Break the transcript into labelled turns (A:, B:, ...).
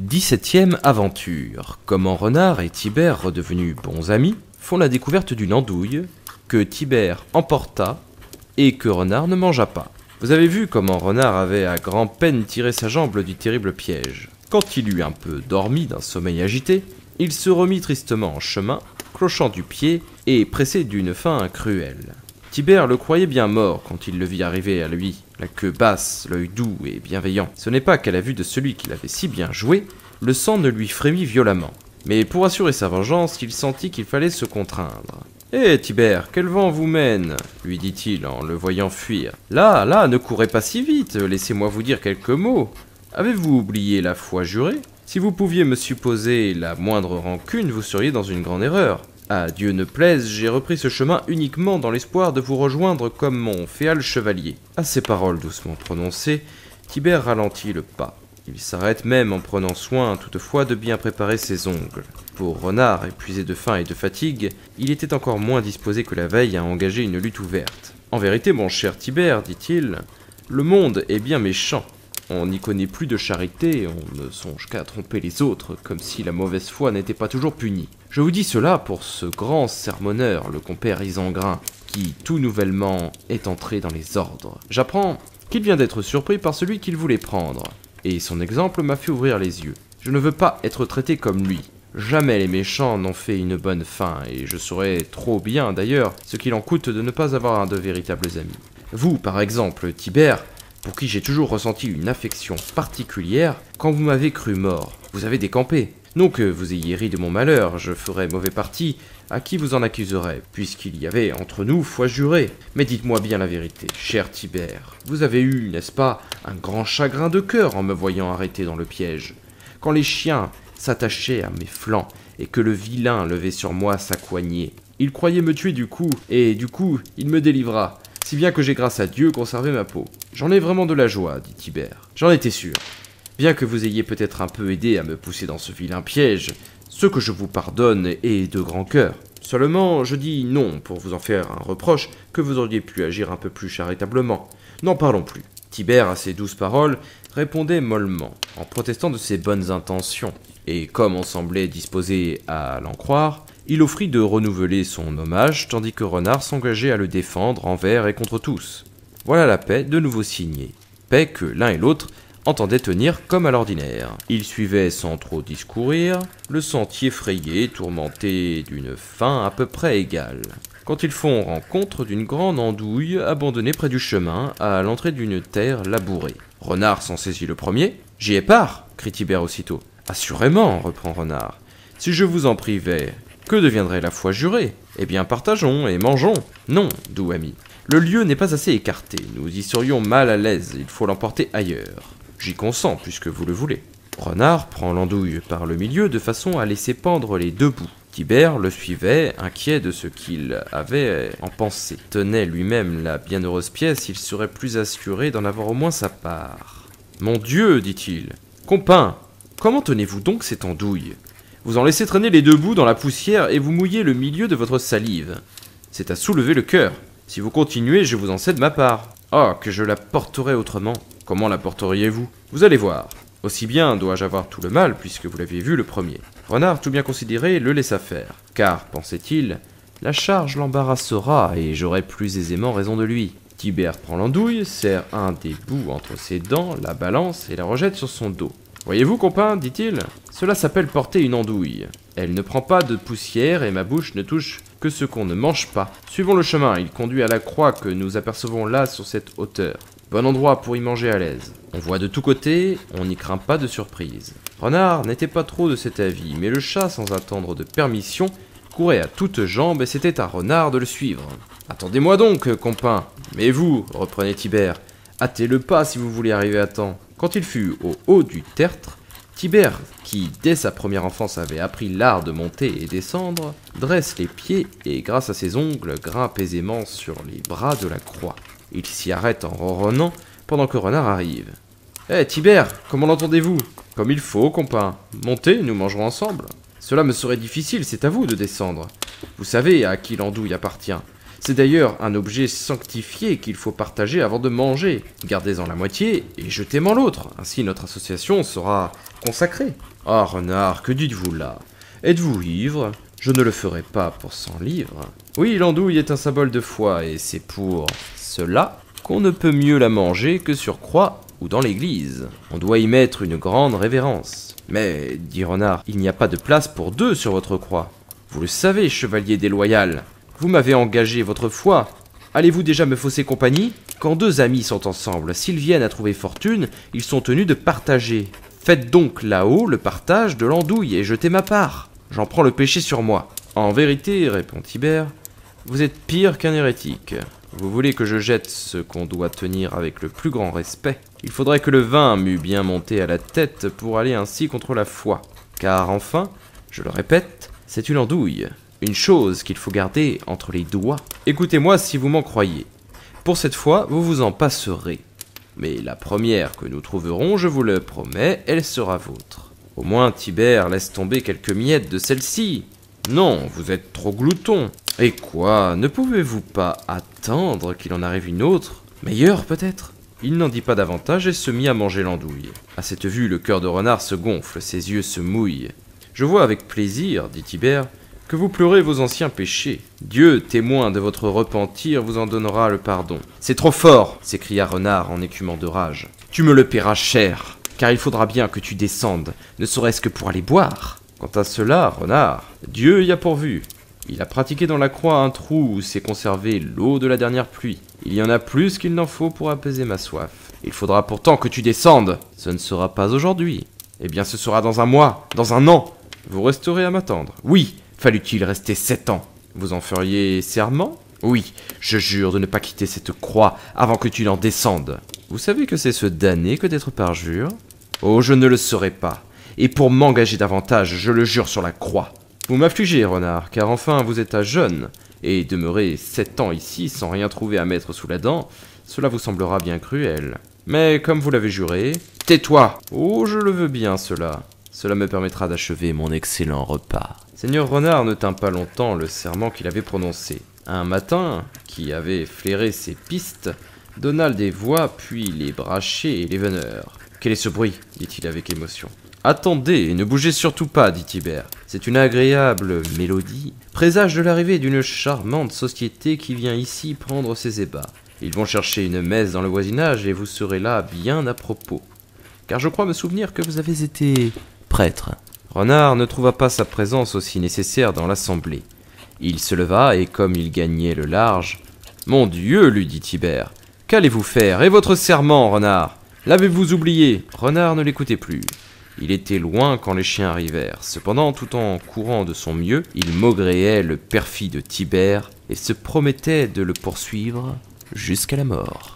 A: 17e aventure. Comment Renard et Tibère, redevenus bons amis, font la découverte d'une andouille que Tibère emporta et que Renard ne mangea pas. Vous avez vu comment Renard avait à grand-peine tiré sa jambe du terrible piège. Quand il eut un peu dormi d'un sommeil agité, il se remit tristement en chemin, clochant du pied et pressé d'une faim cruelle. Tibère le croyait bien mort quand il le vit arriver à lui, la queue basse, l'œil doux et bienveillant. Ce n'est pas qu'à la vue de celui qui l'avait si bien joué, le sang ne lui frémit violemment. Mais pour assurer sa vengeance, il sentit qu'il fallait se contraindre. « Hé, Tibère, quel vent vous mène ?» lui dit-il en le voyant fuir. « Là, ne courez pas si vite, laissez-moi vous dire quelques mots. Avez-vous oublié la foi jurée ? Si vous pouviez me supposer la moindre rancune, vous seriez dans une grande erreur. À Dieu ne plaise, j'ai repris ce chemin uniquement dans l'espoir de vous rejoindre comme mon féal chevalier. » À ces paroles doucement prononcées, Tibère ralentit le pas. Il s'arrête même en prenant soin toutefois de bien préparer ses ongles. Pour Renard, épuisé de faim et de fatigue, il était encore moins disposé que la veille à engager une lutte ouverte. « En vérité, mon cher Tibère, dit-il, le monde est bien méchant. On n'y connaît plus de charité, on ne songe qu'à tromper les autres, comme si la mauvaise foi n'était pas toujours punie. Je vous dis cela pour ce grand sermonneur, le compère Isengrin, qui, tout nouvellement, est entré dans les ordres. J'apprends qu'il vient d'être surpris par celui qu'il voulait prendre, et son exemple m'a fait ouvrir les yeux. Je ne veux pas être traité comme lui. Jamais les méchants n'ont fait une bonne fin, et je saurais trop bien, d'ailleurs, ce qu'il en coûte de ne pas avoir de véritables amis. Vous, par exemple, Tibère, pour qui j'ai toujours ressenti une affection particulière, quand vous m'avez cru mort, vous avez décampé. Non que vous ayez ri de mon malheur, je ferais mauvais parti, à qui vous en accuserez, puisqu'il y avait entre nous foi jurée. Mais dites-moi bien la vérité, cher Tibère, vous avez eu, n'est-ce pas, un grand chagrin de cœur en me voyant arrêté dans le piège. Quand les chiens s'attachaient à mes flancs, et que le vilain levait sur moi sa coignée, il croyait me tuer du coup, et du coup, il me délivra. Si bien que j'ai grâce à Dieu conservé ma peau. J'en ai vraiment de la joie, dit Tibère. J'en étais sûr. Bien que vous ayez peut-être un peu aidé à me pousser dans ce vilain piège, ce que je vous pardonne est de grand cœur. Seulement, je dis non pour vous en faire un reproche que vous auriez pu agir un peu plus charitablement. N'en parlons plus. Tibère, à ces douces paroles, répondait mollement, en protestant de ses bonnes intentions. Et comme on semblait disposé à l'en croire, il offrit de renouveler son hommage, tandis que Renard s'engageait à le défendre envers et contre tous. Voilà la paix de nouveau signée. Paix que l'un et l'autre entendaient tenir comme à l'ordinaire. Ils suivaient sans trop discourir le sentier frayé, tourmenté d'une faim à peu près égale. Quand ils font rencontre d'une grande andouille abandonnée près du chemin, à l'entrée d'une terre labourée. Renard s'en saisit le premier. « J'y ai part !» crie Tibère aussitôt. « Assurément !» reprend Renard. « Si je vous en privais, que deviendrait la foi jurée ? Eh bien, partageons et mangeons. » « Non, doux ami. Le lieu n'est pas assez écarté. Nous y serions mal à l'aise. Il faut l'emporter ailleurs. J'y consens, puisque vous le voulez. » Renard prend l'andouille par le milieu de façon à laisser pendre les deux bouts. Tibère le suivait, inquiet de ce qu'il avait en pensée. Tenait lui-même la bienheureuse pièce, il serait plus assuré d'en avoir au moins sa part. « Mon Dieu, dit-il. Compin, comment tenez-vous donc cette andouille ? Vous en laissez traîner les deux bouts dans la poussière et vous mouillez le milieu de votre salive. C'est à soulever le cœur. Si vous continuez, je vous en cède ma part. Oh, que je la porterais autrement. Comment la porteriez-vous ? Vous allez voir. Aussi bien dois-je avoir tout le mal, puisque vous l'aviez vu le premier. » Renard, tout bien considéré, le laissa faire. Car, pensait-il, la charge l'embarrassera et j'aurai plus aisément raison de lui. Tibère prend l'andouille, serre un des bouts entre ses dents, la balance et la rejette sur son dos. « Voyez-vous, compin, dit-il, cela s'appelle porter une andouille. Elle ne prend pas de poussière et ma bouche ne touche que ce qu'on ne mange pas. Suivons le chemin, il conduit à la croix que nous apercevons là sur cette hauteur. Bon endroit pour y manger à l'aise. On voit de tous côtés, on n'y craint pas de surprise. » Renard n'était pas trop de cet avis, mais le chat, sans attendre de permission, courait à toutes jambes et c'était à Renard de le suivre. « Attendez-moi donc, compin. Mais vous, reprenait Tibère, hâtez le pas si vous voulez arriver à temps. » Quand il fut au haut du tertre, Tibère, qui dès sa première enfance avait appris l'art de monter et descendre, dresse les pieds et, grâce à ses ongles, grimpe aisément sur les bras de la croix. Il s'y arrête en ronronnant pendant que Renard arrive. « Hé, Tibère, comment l'entendez-vous ? » ?»« Comme il faut, compin. Montez, nous mangerons ensemble. »« Cela me serait difficile, c'est à vous de descendre. Vous savez à qui l'andouille appartient. C'est d'ailleurs un objet sanctifié qu'il faut partager avant de manger. Gardez-en la moitié et jetez-m'en l'autre. Ainsi notre association sera consacrée. Ah, renard, que dites-vous là? Êtes-vous ivre? Je ne le ferai pas pour 100 livres. Oui, l'andouille est un symbole de foi et c'est pour cela qu'on ne peut mieux la manger que sur croix ou dans l'église. On doit y mettre une grande révérence. Mais, dit Renard, il n'y a pas de place pour 2 sur votre croix. Vous le savez, chevalier déloyal. Vous m'avez engagé votre foi. Allez-vous déjà me fausser compagnie? Quand 2 amis sont ensemble, s'ils viennent à trouver fortune, ils sont tenus de partager. Faites donc là-haut le partage de l'andouille et jetez ma part. J'en prends le péché sur moi. En vérité, répond Tibère, vous êtes pire qu'un hérétique. Vous voulez que je jette ce qu'on doit tenir avec le plus grand respect. Il faudrait que le vin m'eût bien monté à la tête pour aller ainsi contre la foi. Car enfin, je le répète, c'est une andouille. Une chose qu'il faut garder entre les doigts. Écoutez-moi si vous m'en croyez. Pour cette fois, vous vous en passerez. Mais la première que nous trouverons, je vous le promets, elle sera vôtre. Au moins, Tibère laisse tomber quelques miettes de celle-ci. Non, vous êtes trop glouton. Et quoi, ne pouvez-vous pas attendre qu'il en arrive une autre? Meilleure peut-être? Il n'en dit pas davantage et se mit à manger l'andouille. À cette vue, le cœur de Renard se gonfle, ses yeux se mouillent. Je vois avec plaisir, dit Tibère, que vous pleurez vos anciens péchés. Dieu, témoin de votre repentir, vous en donnera le pardon. C'est trop fort, s'écria Renard en écumant de rage. Tu me le paieras cher, car il faudra bien que tu descendes, ne serait-ce que pour aller boire. Quant à cela, Renard, Dieu y a pourvu. Il a pratiqué dans la croix un trou où s'est conservée l'eau de la dernière pluie. Il y en a plus qu'il n'en faut pour apaiser ma soif. Il faudra pourtant que tu descendes. Ce ne sera pas aujourd'hui. Eh bien, ce sera dans un mois, dans un an. Vous resterez à m'attendre. Oui, fallut-il rester 7 ans. Vous en feriez serment? Oui, je jure de ne pas quitter cette croix avant que tu n'en descendes. Vous savez que c'est se damner que d'être parjure? Oh, je ne le serai pas. Et pour m'engager davantage, je le jure sur la croix. Vous m'affligez, Renard, car enfin vous êtes un jeune, et demeurer 7 ans ici sans rien trouver à mettre sous la dent, cela vous semblera bien cruel. Mais comme vous l'avez juré, tais-toi! Oh, je le veux bien, cela. Cela me permettra d'achever mon excellent repas. Seigneur Renard ne tint pas longtemps le serment qu'il avait prononcé. Un matin, qui avait flairé ses pistes, donna des voix, puis les brachets et les veneurs. Quel est ce bruit? dit-il avec émotion. Attendez, ne bougez surtout pas, dit Tibère. C'est une agréable mélodie, présage de l'arrivée d'une charmante société qui vient ici prendre ses ébats. Ils vont chercher une messe dans le voisinage et vous serez là bien à propos. Car je crois me souvenir que vous avez été prêtre. Renard ne trouva pas sa présence aussi nécessaire dans l'assemblée. Il se leva et comme il gagnait le large, « Mon Dieu, lui dit Tibère, qu'allez-vous faire? Et votre serment, Renard? L'avez-vous oublié ?» Renard ne l'écoutait plus. Il était loin quand les chiens arrivèrent. Cependant, tout en courant de son mieux, il maugréait le perfide Tibère et se promettait de le poursuivre jusqu'à la mort.